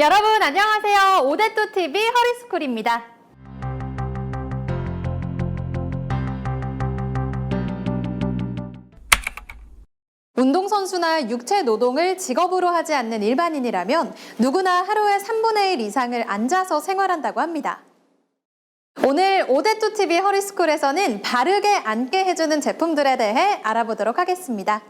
여러분 안녕하세요. 오데토TV 허리스쿨입니다. 운동선수나 육체노동을 직업으로 하지 않는 일반인이라면 누구나 하루에 3분의 1 이상을 앉아서 생활한다고 합니다. 오늘 오데토TV 허리스쿨에서는 바르게 앉게 해주는 제품들에 대해 알아보도록 하겠습니다.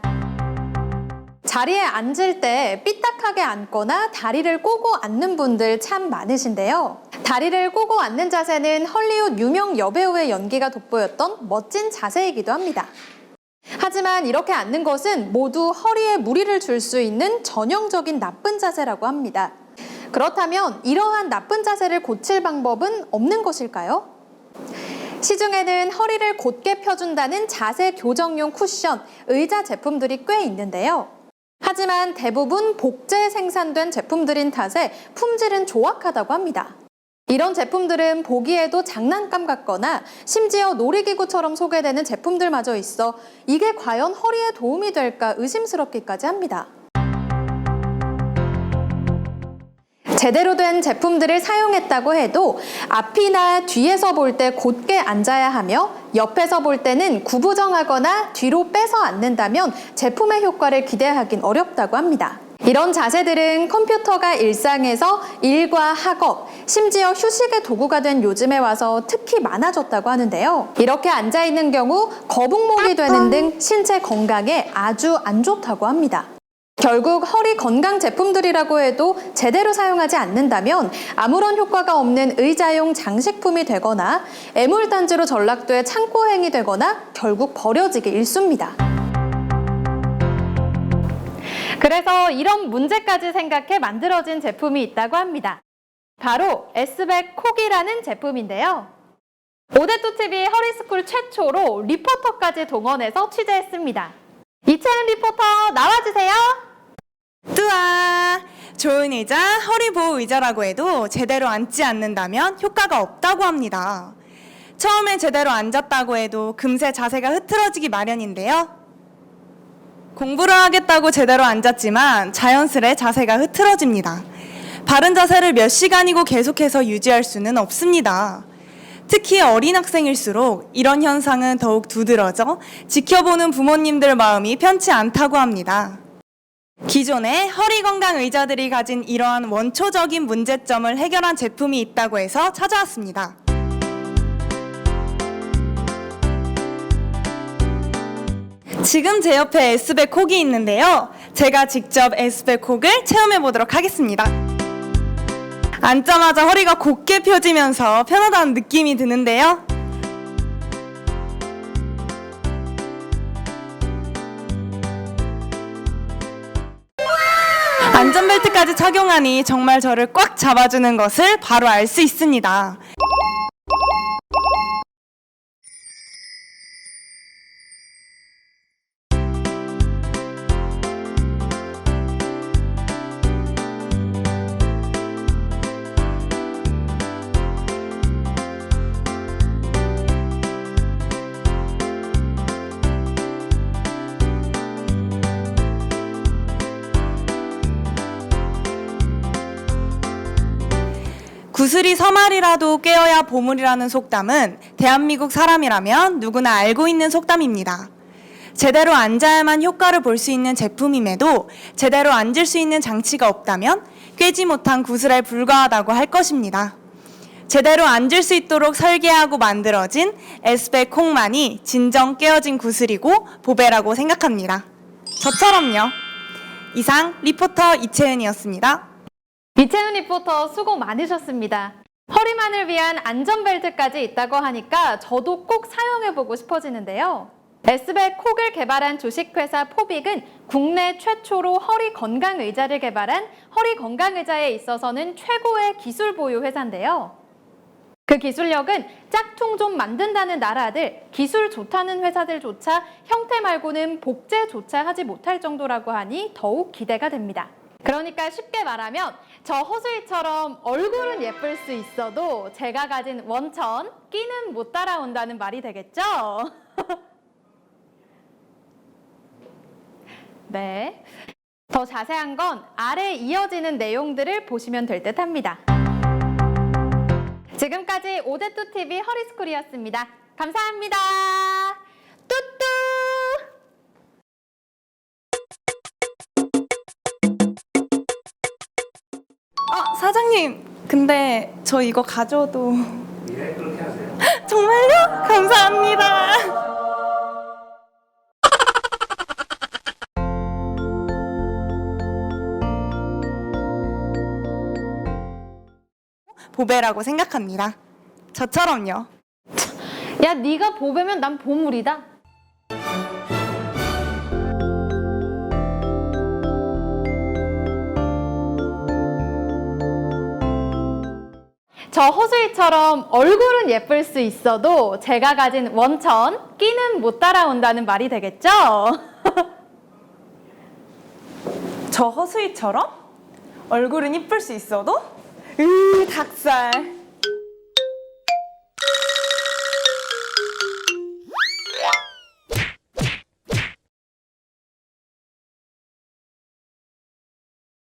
자리에 앉을 때 삐딱하게 앉거나 다리를 꼬고 앉는 분들 참 많으신데요. 다리를 꼬고 앉는 자세는 헐리우드 유명 여배우의 연기가 돋보였던 멋진 자세이기도 합니다. 하지만 이렇게 앉는 것은 모두 허리에 무리를 줄 수 있는 전형적인 나쁜 자세라고 합니다. 그렇다면 이러한 나쁜 자세를 고칠 방법은 없는 것일까요? 시중에는 허리를 곧게 펴준다는 자세 교정용 쿠션, 의자 제품들이 꽤 있는데요. 하지만 대부분 복제 생산된 제품들인 탓에 품질은 조악하다고 합니다. 이런 제품들은 보기에도 장난감 같거나 심지어 놀이기구처럼 소개되는 제품들마저 있어 이게 과연 허리에 도움이 될까 의심스럽기까지 합니다. 제대로 된 제품들을 사용했다고 해도 앞이나 뒤에서 볼 때 곧게 앉아야 하며 옆에서 볼 때는 구부정하거나 뒤로 빼서 앉는다면 제품의 효과를 기대하긴 어렵다고 합니다. 이런 자세들은 컴퓨터가 일상에서 일과 학업, 심지어 휴식의 도구가 된 요즘에 와서 특히 많아졌다고 하는데요. 이렇게 앉아있는 경우 거북목이 되는 등 신체 건강에 아주 안 좋다고 합니다. 결국 허리 건강 제품들이라고 해도 제대로 사용하지 않는다면 아무런 효과가 없는 의자용 장식품이 되거나 애물단지로 전락돼 창고행이 되거나 결국 버려지기 일쑤입니다. 그래서 이런 문제까지 생각해 만들어진 제품이 있다고 합니다. 바로 S백 콕이라는 제품인데요. 오데토TV 허리스쿨 최초로 리포터까지 동원해서 취재했습니다. 이채은 리포터 나와주세요. 뚜아! 좋은 의자, 허리보호 의자라고 해도 제대로 앉지 않는다면 효과가 없다고 합니다. 처음에 제대로 앉았다고 해도 금세 자세가 흐트러지기 마련인데요. 공부를 하겠다고 제대로 앉았지만 자연스레 자세가 흐트러집니다. 바른 자세를 몇 시간이고 계속해서 유지할 수는 없습니다. 특히 어린 학생일수록 이런 현상은 더욱 두드러져 지켜보는 부모님들 마음이 편치 않다고 합니다. 기존의 허리 건강 의자들이 가진 이러한 원초적인 문제점을 해결한 제품이 있다고 해서 찾아왔습니다. 지금 제 옆에 S백 콕이 있는데요. 제가 직접 S백 콕을 체험해 보도록 하겠습니다. 앉자마자 허리가 곧게 펴지면서 편하다는 느낌이 드는데요. 안전벨트까지 착용하니 정말 저를 꽉 잡아주는 것을 바로 알 수 있습니다. 구슬이 서말이라도 깨어야 보물이라는 속담은 대한민국 사람이라면 누구나 알고 있는 속담입니다. 제대로 앉아야만 효과를 볼 수 있는 제품임에도 제대로 앉을 수 있는 장치가 없다면 꿰지 못한 구슬에 불과하다고 할 것입니다. 제대로 앉을 수 있도록 설계하고 만들어진 S백 콕만이 진정 깨어진 구슬이고 보배라고 생각합니다. 저처럼요. 이상 리포터 이채은이었습니다. 이채은 리포터 수고 많으셨습니다. 허리만을 위한 안전벨트까지 있다고 하니까 저도 꼭 사용해보고 싶어지는데요. S백 콕을 개발한 주식회사 포빅은 국내 최초로 허리 건강 의자를 개발한 허리 건강 의자에 있어서는 최고의 기술 보유 회사인데요. 그 기술력은 짝퉁 좀 만든다는 나라들, 기술 좋다는 회사들조차 형태 말고는 복제조차 하지 못할 정도라고 하니 더욱 기대가 됩니다. 그러니까 쉽게 말하면 저 허수이처럼 얼굴은 예쁠 수 있어도 제가 가진 원천, 끼는 못 따라온다는 말이 되겠죠? 네. 더 자세한 건 아래 이어지는 내용들을 보시면 될 듯 합니다. 지금까지 오데뚜TV 허리스쿨이었습니다. 감사합니다. 뚜뚜! 사장님, 근데 저 이거 가져도 예, 그렇게 하세요. 정말요? 감사합니다. 보배라고 생각합니다. 저처럼요. 야, 네가 보배면 난 보물이다. 저 허수이처럼 얼굴은 예쁠 수 있어도 제가 가진 원천, 끼는 못 따라온다는 말이 되겠죠? 저 허수이처럼 얼굴은 이쁠 수 있어도 닭살.